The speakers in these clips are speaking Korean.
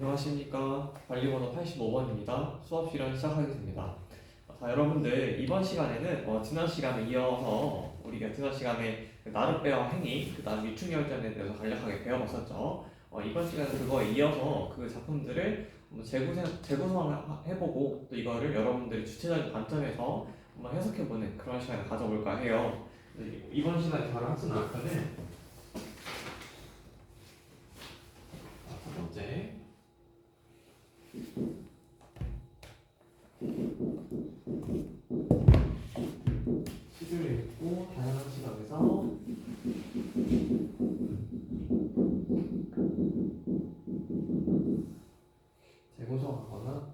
안녕하십니까. 관리번호 85번입니다. 수업 실현 시작하겠습니다. 자, 여러분들 이번 시간에는 지난 시간에 이어서 우리가 지난 시간에 나룻배와 행위, 그 다음 유충열전에 대해서 간략하게 배워봤었죠. 이번 시간에 그거에 이어서 그 작품들을 재구성해보고 또 이거를 여러분들이 주체적인 관점에서 한번 해석해보는 그런 시간을 가져볼까 해요. 이번 시간에 다룰 학습 목표는 첫 번째 시를 읽고 다양한 시각에서 재구성하거나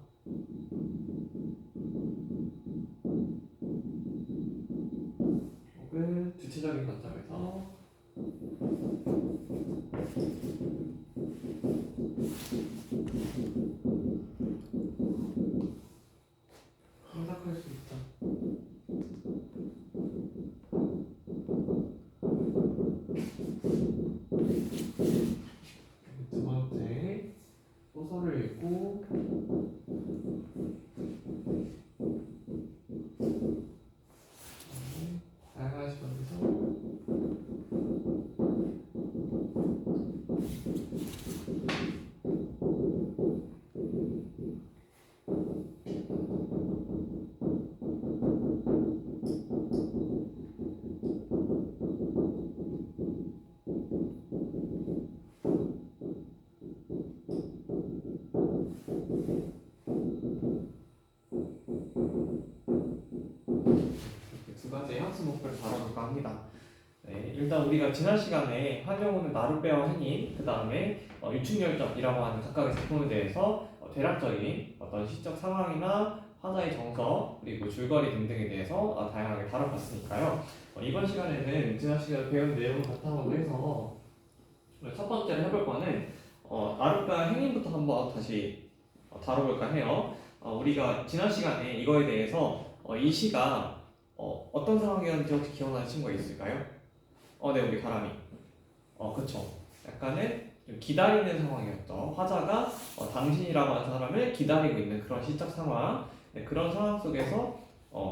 혹은 주체적인 관점에서 생각할 수 있다. 두 번째, 소설을 읽고 다양한 시각에서 두 가지의 학습 목표를 다뤄볼까 합니다. 네, 일단 우리가 지난 시간에 한영훈의 나룻배와 행인, 그 다음에 유충열전이라고 하는 각각의 작품에 대해서 대략적인 어떤 시적 상황이나 화자의 정서, 그리고 줄거리 등등에 대해서 다양하게 다뤄봤으니까요. 이번 시간에는 지난 시간에 배운 내용을 바탕으로 해서 첫 번째로 해볼 거는 나룻배와 행인부터 한번 다시 다뤄볼까 해요. 우리가 지난 시간에 이거에 대해서 이 시가 어떤 상황이었는지 혹시 기억나는 친구가 있을까요? 네, 우리 가람이. 그쵸. 약간은 좀 기다리는 상황이었죠. 화자가 당신이라고 하는 사람을 기다리고 있는 그런 시적 상황. 네, 그런 상황 속에서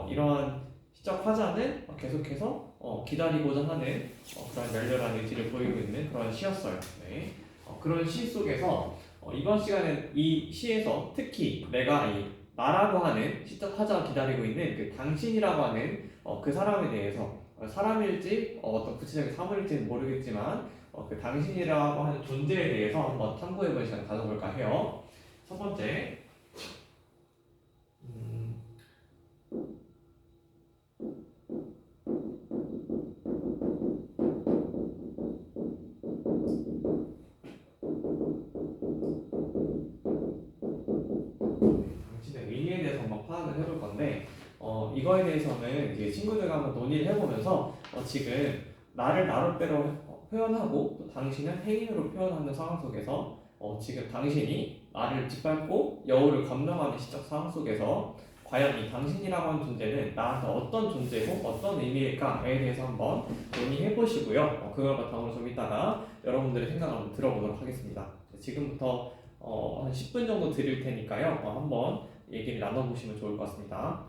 이러한 시적 화자는 계속해서 기다리고자 하는 그런 열렬한 의지를 보이고 있는 그런 시였어요. 네. 그런 시 속에서 이번 시간엔 이 시에서 특히 내가 이 나라고 하는 시적 화자가 기다리고 있는 그 당신이라고 하는 그 사람에 대해서 사람일지 어떤 구체적인 사물일지는 모르겠지만 그 당신이라고 하는 존재에 대해서 한번 탐구해보는 시간을 가져볼까 해요. 첫 번째, 당신의 의미에 대해서 한번 파악을 해볼 건데 이거에 대해서는 이제 친구들과 한번 논의를 해보면서 지금 나를 나룻배로 표현하고 또 당신은 행인으로 표현하는 상황 속에서 지금 당신이 나를 짓밟고 여우를 감당하는 시적 상황 속에서 과연 이 당신이라고 하는 존재는 나한테 어떤 존재고 어떤 의미일까에 대해서 한번 논의해 보시고요. 그걸 바탕으로 좀 이따가 여러분들의 생각을 한번 들어보도록 하겠습니다. 지금부터 한 10분 정도 드릴 테니까요. 한번 얘기를 나눠보시면 좋을 것 같습니다.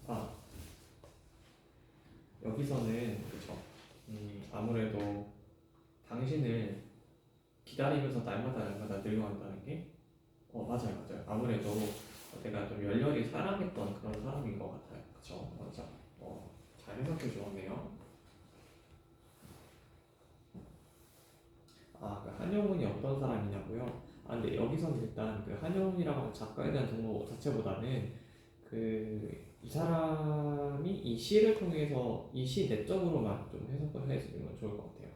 아, 여기서는 그쵸. 아무래도 당신을 기다리면서 날마다 늙어간다는 게 맞아요. 아무래도 내가 좀 열렬히 사랑했던 그런 사람인 것 같아요. 그쵸? 맞아. 잘 해석해 주었네요. 그 한영훈이 어떤 사람이냐고요? 근데 여기서는 일단 그 한영훈이라고 하는 작가에 대한 정보 자체보다는 이 사람이 이 시를 통해서 이 시 내적으로만 좀 해석을 해주면 좋을 것 같아요.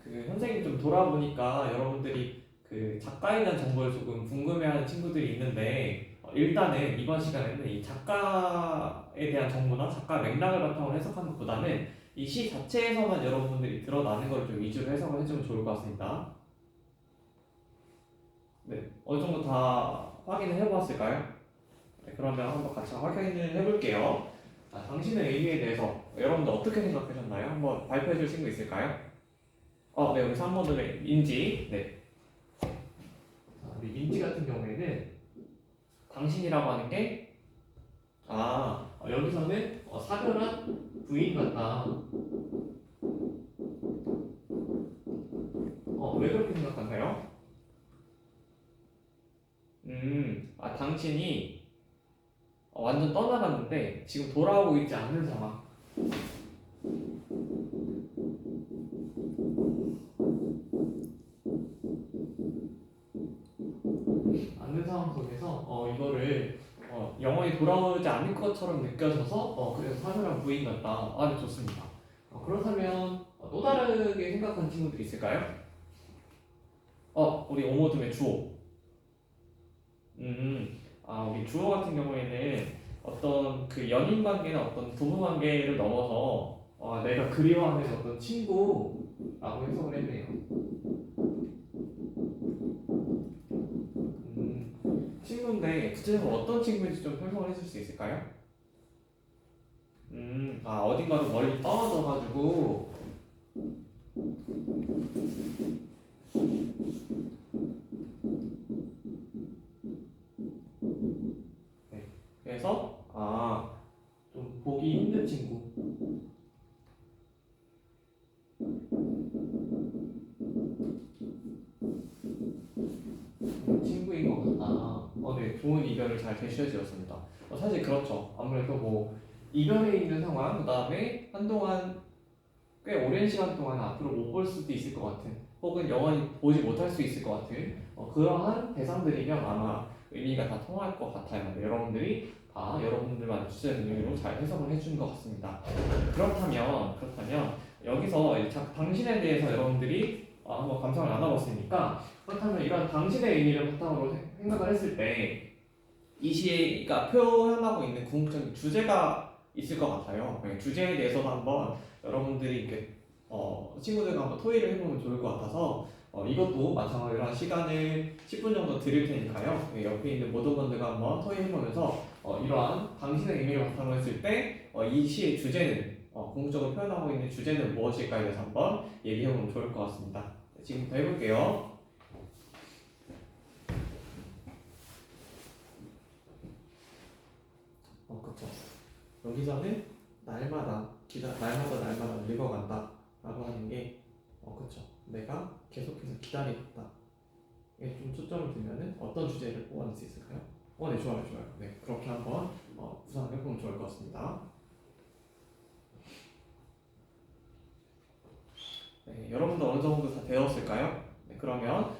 그 선생님 좀 돌아보니까 여러분들이 그 작가에 대한 정보를 조금 궁금해하는 친구들이 있는데 일단은 이번 시간에는 이 작가에 대한 정보나 작가 맥락을 바탕으로 해석하는 것보다는 이 시 자체에서만 여러분들이 드러나는 걸 좀 위주로 해석을 해주면 좋을 것 같습니다. 네, 어느 정도 다 확인을 해보았을까요? 네, 그러면 한번 같이 확인을 해볼게요. 당신의 의미에 대해서 여러분들 어떻게 생각하셨나요? 한번 발표해 줄 친구 있을까요? 네, 우리 3번들의 민지. 네. 우리 민지 같은 경우에는 당신이라고 하는 게, 여기서는 사별한 부인 같다. 왜 그렇게 생각하나요? 당신이 완전 떠나갔는데 지금 돌아오고 있지 않는 상황. 않는 상황 속에서 이거를 영원히 돌아오지 않을 것처럼 느껴져서 그래서 사별한 부인 같다. 네, 좋습니다. 그렇다면 또 다르게 생각하는 친구들이 있을까요? 우리 오모듬의 주호. 우리 주호 같은 경우에는 어떤 그 연인 관계나 어떤 부부 관계를 넘어서 내가 그리워하는 어떤 친구라고 해석을 했네요. 친구인데 구체적으로 어떤 친구인지 좀 설명을 해줄 수 있을까요? 어딘가로 멀리 떨어져가지고 그래서 좀 보기 힘든 친구. 친구인 것 같다. 네, 좋은 이별을 잘 제시해주었습니다. 사실 그렇죠. 아무래도 뭐 이별해 있는 상황, 그 다음에 한동안 꽤 오랜 시간 동안 앞으로 못 볼 수도 있을 것 같은, 혹은 영원히 보지 못할 수 있을 것 같은 그러한 대상들이면 아마 의미가 다 통할 것 같아요. 여러분들이 다 여러분들만의 주제의 의미로 잘 해석을 해주는 것 같습니다. 그렇다면 여기서 당신에 대해서 여러분들이 한번 감상을 나눠봤으니까, 그렇다면 이런 당신의 의미를 바탕으로 생각을 했을 때 이 시가 표현하고 있는 궁극적인 주제가 있을 것 같아요. 주제에 대해서도 한번 여러분들이 이렇게 친구들과 한번 토의를 해보면 좋을 것 같아서 이것도 마찬가지로 한 시간을 10분 정도 드릴 테니까요. 옆에 있는 모든 분들과 한번 토의해보면서 이러한 당신의 의미를 바탕으로 했을 때 이 시의 주제는 궁극적으로 표현하고 있는 주제는 무엇일까에 대해서 한번 얘기해보면 좋을 것 같습니다. 지금부터 해볼게요. 그쵸. 여기서는 날마다 늙어간다 라고 하는 게 그쵸. 내가 계속해서 기다리겠다. 이게 좀 초점을 두면은 어떤 주제를 뽑아낼 수 있을까요? 네, 좋아요. 네, 그렇게 한번 구상을 해보면 좋을 것 같습니다. 네, 여러분도 어느 정도 다 되었을까요? 네, 그러면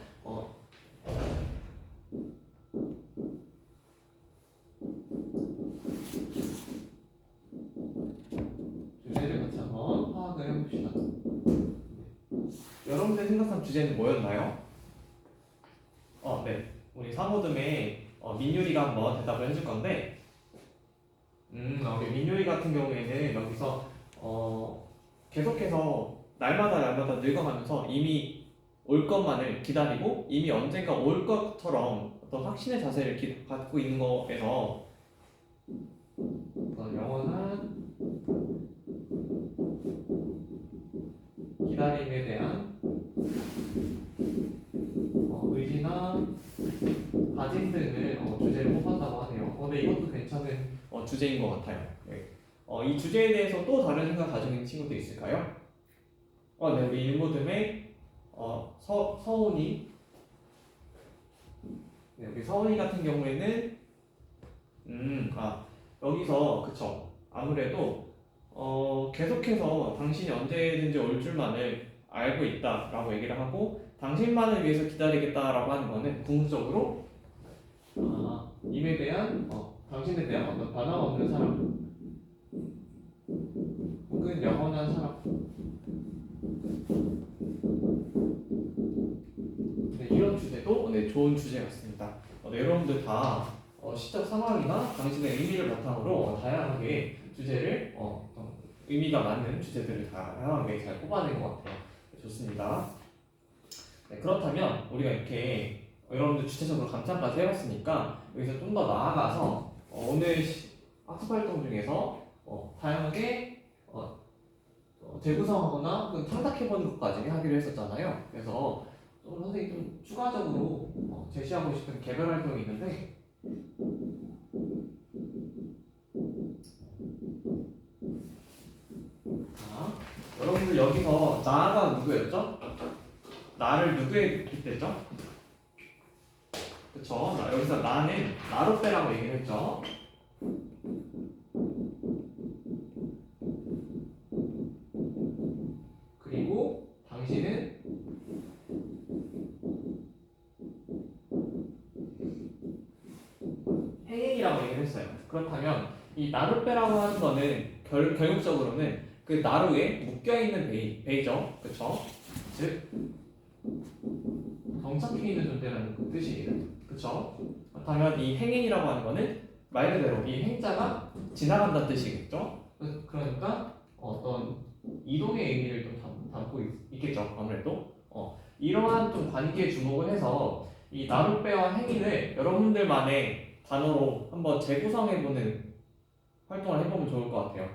주제를 같이 한번 파악을 해봅시다. 여러분들이 생각한 주제는 뭐였나요? 네, 우리 사모듬의 민유리가 한번 대답을 해줄 건데, 우리 민유리 같은 경우에는 여기서 계속해서 날마다 늙어가면서 이미 올 것만을 기다리고 이미 언젠가 올 것처럼 어떤 확신의 자세를 갖고 있는 거에서 영원한 기다림에 대한 의지나 다짐 등을 주제를 뽑았다고 하네요. 근데 이것도 괜찮은 주제인 것 같아요. 네. 이 주제에 대해서 또 다른 생각 가지고 있는 친구도 있을까요? 네, 우리 일모듬의 서훈이. 네, 우리 서훈이 같은 경우에는 여기서 그쵸. 아무래도 계속해서 당신이 언제든지 올 줄만을 알고 있다라고 얘기를 하고 당신만을 위해서 기다리겠다라고 하는 거는 궁극적으로 임에 대한 당신에 대한 어떤 변함없는 사랑 혹은 영원한 사랑. 네, 이런 주제도 좋은 주제 같습니다. 여러분들 다 시적 상황이나 당신의 의미를 바탕으로 다양하게 주제를 의미가 맞는 주제들을 다양하게 잘 뽑아낸 것 같아요. 좋습니다. 네, 그렇다면 우리가 이렇게 여러분들 주체적으로 감상까지 해봤으니까 여기서 좀 더 나아가서 오늘 학습 활동 중에서 다양하게 재구성하거나 혹은 창작해보는 것까지 하기로 했었잖아요. 그래서 좀 선생님이 좀 추가적으로 제시하고 싶은 개별 활동이 있는데 자, 여러분들 여기서 나가 누구였죠? 나를 누구에 빗댔죠? 그쵸? 여기서 나는 나룻배라고 얘기를 했죠. 그리고 당신은 행인이라고 얘기를 했어요. 그렇다면 이 나룻배라고 하는 거는 결국적으로는 그 나루에 묶여있는 베이죠. 그쵸? 즉 정착해 있는 존재라는 그 뜻이에요. 그쵸? 그렇다면 이 행인이라고 하는 거는 말 그대로 이 행자가 지나간다는 뜻이겠죠? 그러니까 어떤 이동의 의미를 좀 담고 있겠죠. 아무래도 이러한 좀 관계에 주목을 해서 이 나룻배와 행인을 여러분들만의 단어로 한번 재구성해보는 활동을 해보면 좋을 것 같아요.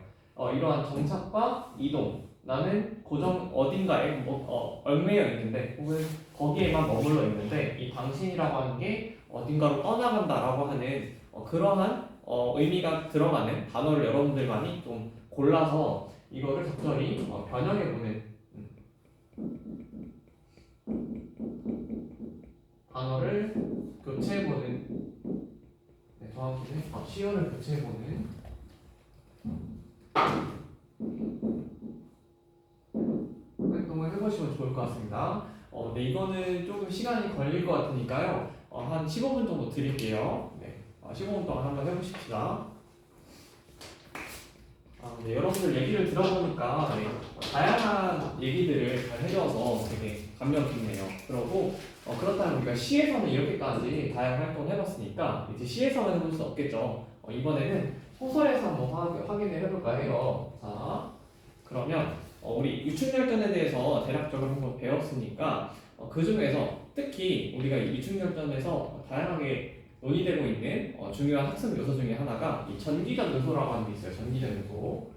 이러한 정착과 이동, 나는 고정 어딘가에 얽매여 있는데 혹은 거기에만 머물러 있는데 이 당신이라고 하는 게 어딘가로 떠나간다라고 하는 그러한 의미가 들어가는 단어를 여러분들만이 좀 골라서 이거를 적절히 변형해보는 단어를 교체해보는 정확히는 시어를 교체해보는 활동을 해보시면 좋을 것 같습니다. 네, 이거는 조금 시간이 걸릴 것 같으니까요. 한 15분 정도 드릴게요. 네, 15분 동안 한번 해보십시다. 네, 여러분들 얘기를 들어보니까 다양한 얘기들을 잘 해줘서 되게 감명 깊네요. 그러고 그렇다면 우리가 시에서는 이렇게까지 다양한 활동을 해봤으니까 이제 시에서만 해볼 수 없겠죠. 이번에는 소설에서 한번 확인을 해볼까 해요. 자, 그러면 우리 유충열전에 대해서 대략적으로 한번 배웠으니까 그 중에서 특히 우리가 이 유충열전에서 다양하게 논의되고 있는 중요한 학습 요소 중에 하나가 이 전기적 요소라고 하는 게 있어요. 전기적 요소.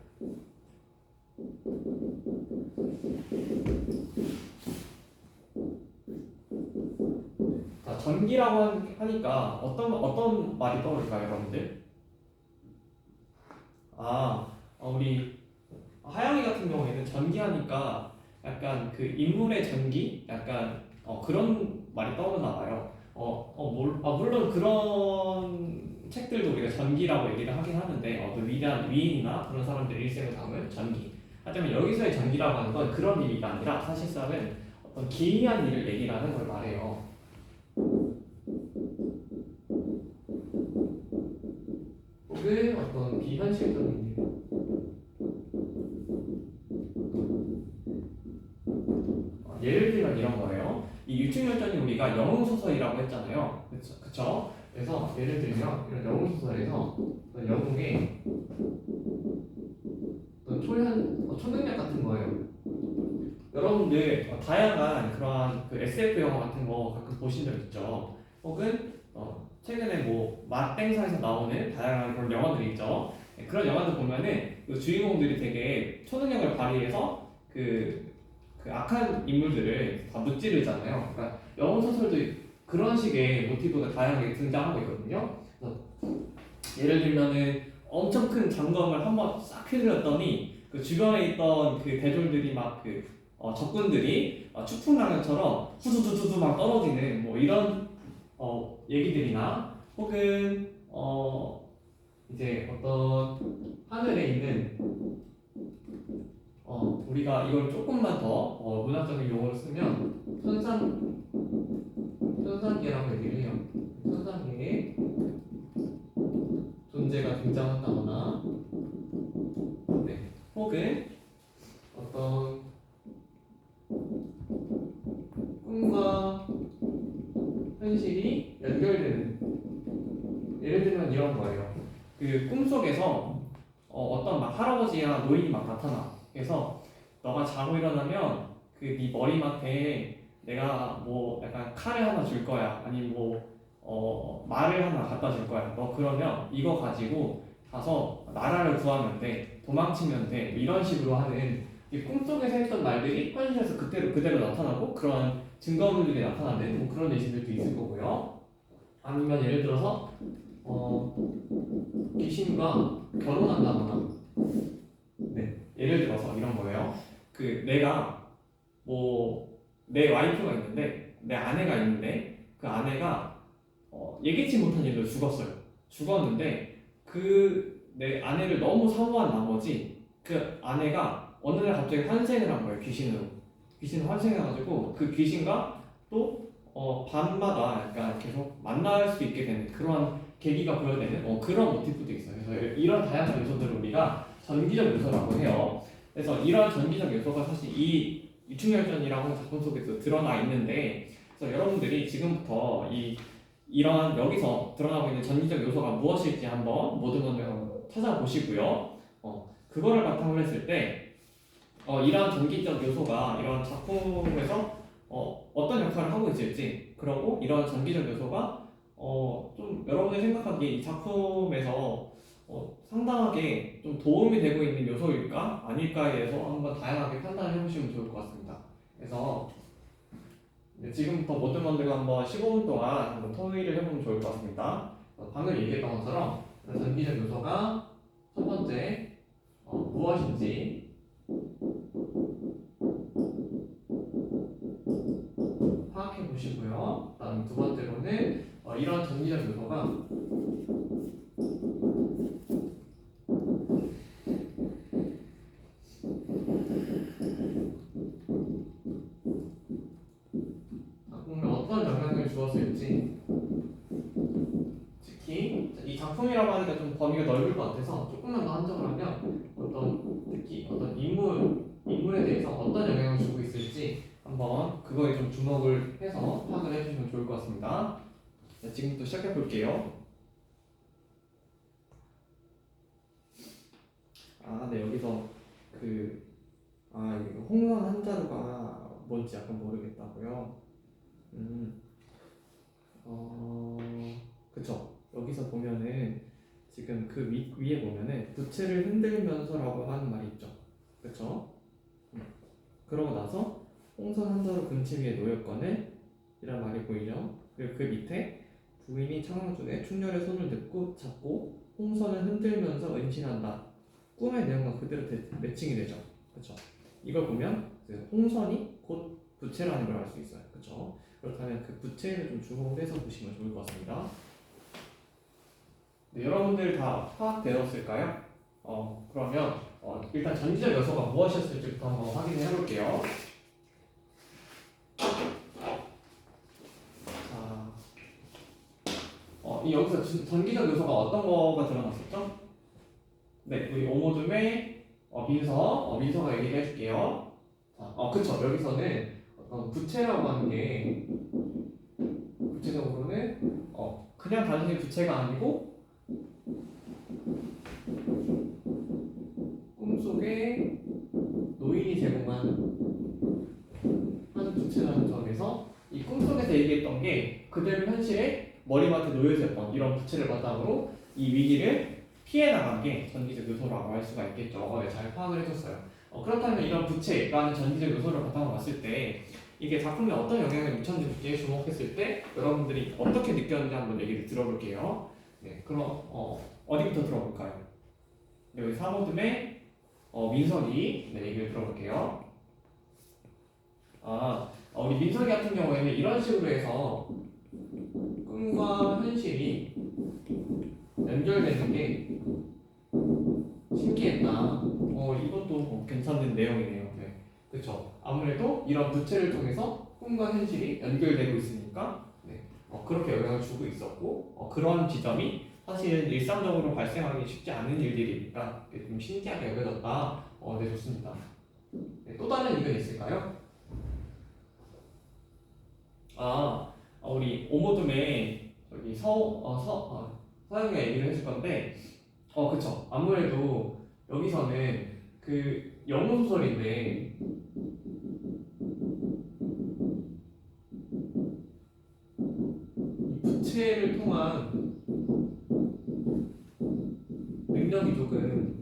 자, 전기라고 하니까 어떤 말이 떠오를까요, 여러분들? 우리 하영이 같은 경우에는 전기하니까 약간 그 인물의 전기? 약간 그런 말이 떠오르나 봐요. 물론 그런 책들도 우리가 전기라고 얘기를 하긴 하는데 어떤 위대한 위인이나 그런 사람들의 일생을 담은 전기. 하지만 여기서의 전기라고 하는 건 그런 의미가 아니라 사실상은 어떤 기이한 일을 얘기를 하는 걸 말해요. 혹은 어떤 비현실적인 일. 예를 들면 이런 거예요. 이 유충열전이 우리가 영웅소설이라고 했잖아요. 그쵸? 그래서 예를 들면 이런 영웅소설에서 영웅의 초능력 같은 거예요. 여러분들 다양한 그러한 그 SF 영화 같은 거 가끔 보신 적 있죠? 혹은 최근에 뭐 맛땡사에서 나오는 다양한 그런 영화들이 있죠. 그런 영화들 보면은 그 주인공들이 되게 초능력을 발휘해서 그 악한 인물들을 다 무찌르잖아요. 그러니까 영웅 소설도 그런 식의 모티브가 다양하게 등장하고 있거든요. 그래서 예를 들면은 엄청 큰 장검을 한번 싹 휘둘렀더니 그 주변에 있던 그 대졸들이 막 적군들이 추풍낙엽처럼 후두두두두 막 떨어지는 뭐 이런 얘기들이나 혹은 이제 어떤 하늘에 있는 우리가 이걸 조금만 더 문학적인 용어로 쓰면 천상계라고 얘기를 해요. 천상계의 존재가 등장한다거나, 네, 혹은 어떤 꿈과 현실이 연결되는, 예를 들면 이런 거예요. 그 꿈속에서 어떤 막 할아버지야 노인이 막 나타나. 그래서 너가 자고 일어나면 그 네 머리맡에 내가 뭐 약간 칼을 하나 줄 거야. 아니면 뭐 말을 하나 갖다 줄 거야. 너 그러면 이거 가지고 가서 나라를 구하면 돼, 도망치면 돼, 뭐 이런 식으로 하는 이 꿈속에서 했던 말들이 현실에서 그대로 나타나고 그런 증거물들이 나타나는 뭐 그런 예시들도 있을 거고요. 아니면 예를 들어서 귀신과 결혼한다거나, 네, 예를 들어서 이런 거예요. 그 내가 뭐 내 와이프가 있는데 내 아내가 있는데 그 아내가 예기치 못한 일로 죽었는데 그 내 아내를 너무 사모한 나머지 그 아내가 어느 날 갑자기 환생을 한 거예요. 귀신 환생해가지고 그 귀신과 또 밤마다 약간 계속 만날 수 있게 되는 그런 계기가 보여되는 그런 모티프도 있어요. 그래서 이런 다양한 요소들을 우리가 전기적 요소라고 해요. 그래서 이런 전기적 요소가 사실 이 유충열전이라고 하는 작품 속에서 드러나 있는데, 그래서 여러분들이 지금부터 이런 여기서 드러나고 있는 전기적 요소가 무엇일지 한번 모든 분들 찾아보시고요. 그거를 바탕으로 했을 때 이런 전기적 요소가 이런 작품에서 어떤 역할을 하고 있을지, 그리고 이런 전기적 요소가 좀 여러분이 생각하기에 이 작품에서 상당하게 좀 도움이 되고 있는 요소일까 아닐까에 대해서 한번 다양하게 판단을 해보시면 좋을 것 같습니다. 그래서 지금부터 모든 분들과 한번 15분 동안 한번 토의를 해보면 좋을 것 같습니다. 방금 얘기했던 것처럼 전기적 요소가 첫 번째 무엇인지 파악해 보시고요. 다음 두 번째로는 이런 전기적 요소가 작품에 어떤 영향을 주었을지, 특히 이 작품이라고 하니까 좀 범위가 넓을 것 같아서 조금만 더 한정을 하면 특히 어떤 인물에 대해서 어떤 영향을 주고 있을지 한번 그거에 좀 주목을 해서 파악을 해주시면 좋을 것 같습니다. 자, 지금부터 시작해 볼게요. 네, 여기서 이거 홍선 한자루가 뭔지 약간 모르겠다고요. 그쵸. 여기서 보면은 지금 그 위에 보면은 부채를 흔들면서라고 하는 말이 있죠. 그쵸? 그러고 나서 홍선 한자루 금치 위에 놓였거늘 이란 말이 보이죠. 그리고 그 밑에 부인이 청황중에 충렬의 손을 잡고 홍선을 흔들면서 은신한다. 꿈의 내용과 그대로 매칭이 되죠. 그쵸? 이걸 보면 홍선이 곧 부채라는 걸 알 수 있어요. 그쵸? 그렇다면 그 부채를 좀 주목을 해서 보시면 좋을 것 같습니다. 네, 여러분들 다 파악되었을까요? 그러면 일단 전기적 요소가 무엇이었을지부터 한번 확인해 볼게요. 여기서 전기적 요소가 어떤 거가 드러났었죠? 네, 우리 오모둠의 민서가 얘기를 해줄게요. 그쵸. 여기서는 부채라고 하는 게 구체적으로는 그냥 단순히 부채가 아니고 꿈속에 노인이 제공한 한 부채라는 점에서 이 꿈속에서 얘기했던 게 그대로 현실에 머리맡에 놓여져 있던 이런 부채를 바탕으로 이 위기를 피해 나간 게 전기적 요소라고 할 수가 있겠죠. 네, 잘 파악을 해줬어요. 그렇다면 이런 부채라는 전기적 요소를 바탕으로 봤을 때 이게 작품에 어떤 영향을 미쳤는지 주목했을 때 여러분들이 어떻게 느꼈는지 한번 얘기를 들어볼게요. 네, 그럼 어디부터 들어볼까요? 여기 사모듬의 민석이 얘기를 들어볼게요. 우리 민석이 같은 경우에는 이런 식으로 해서 꿈과 현실이 연결되는 게 신기했다. 이것도 괜찮은 내용이네요. 네, 그렇죠. 아무래도 이런 부채를 통해서 꿈과 현실이 연결되고 있으니까 그렇게 영향을 주고 있었고 그런 지점이 사실은 일상적으로 발생하기 쉽지 않은 일들이니까 좀 신기하게 여겨졌다. 네, 좋습니다. 네, 또 다른 의견 있을까요? 우리 오모둠의 저기 서영이가 얘기를 해줄 건데, 그쵸. 아무래도 여기서는 그 영문 소설인데 부채를 통한 능력이 조금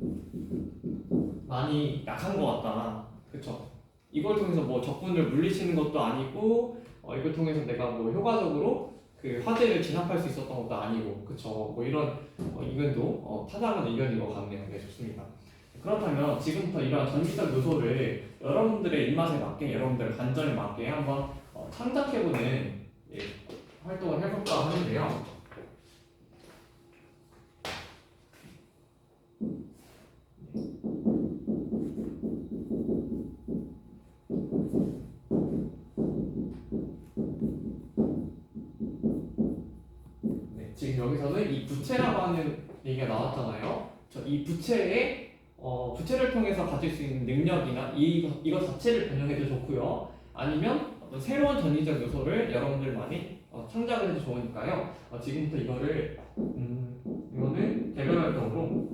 많이 약한 것 같다. 그쵸? 이걸 통해서 뭐 적군을 물리치는 것도 아니고 이걸 통해서 내가 뭐 효과적으로 그 화재를 진압할 수 있었던 것도 아니고 그쵸? 뭐 이런 의견도 타당한 의견인 것 같네요. 네, 좋습니다. 그렇다면 지금부터 이러한 전기적 요소를 여러분들의 입맛에 맞게 여러분들의 관점에 맞게 한번 창작해보는 예, 활동을 해볼까 하는데요. 네, 지금 여기서는 이 부채라고 하는 얘기가 나왔잖아요. 이 부채를 통해서 가질 수 있는 능력이나 이거 자체를 변형해도 좋고요. 아니면 어떤 새로운 전기적 요소를 여러분들만이 창작을 해도 좋으니까요. 지금부터 이거는 개별 활동으로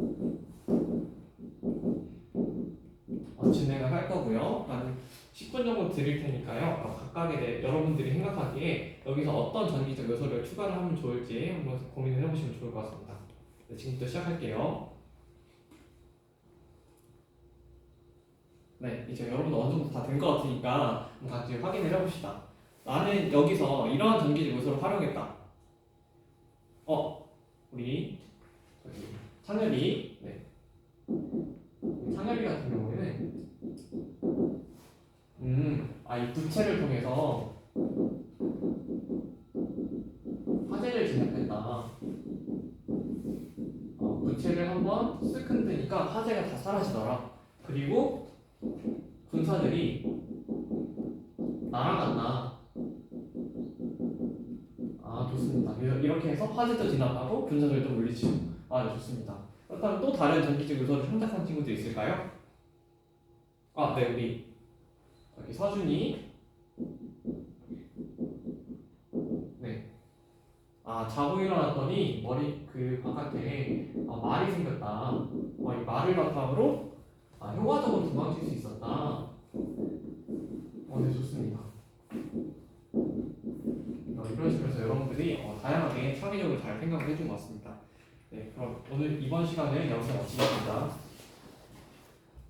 진행을 할 거고요. 한 10분 정도 드릴 테니까요. 각각의 여러분들이 생각하기에 여기서 어떤 전기적 요소를 추가를 하면 좋을지 한번 고민을 해보시면 좋을 것 같습니다. 네, 지금부터 시작할게요. 네, 이제 여러분 어느 정도 다 된 것 같으니까 한번 같이 확인을 해봅시다. 나는 여기서 이러한 전기적 요소를 활용했다. 우리 저기 창렬이, 네, 창렬이 같은 경우에는 이 부채를 통해서 화재를 진압했다. 부채를 한번 쓱 흔드니까 화재가 다 사라지더라. 그리고 군사들이 날아갔다. 좋습니다. 이렇게 해서 화재도 진압하고 군사들도 물리치고. 네, 좋습니다. 그렇다면 또 다른 전기적 요소를 선택한 친구도 있을까요? 네, 우리 여기 서준이. 네. 자고 일어났더니 머리 그 바깥에 말이 생겼다. 이 말을 바탕으로 효과적으로 도망칠 수 있었다. 네, 좋습니다. 이런 식으로 해서 여러분들이 다양하게 창의적으로 잘 생각을 해준 것 같습니다. 네, 그럼 오늘 이번 시간은 여기서 마치겠습니다.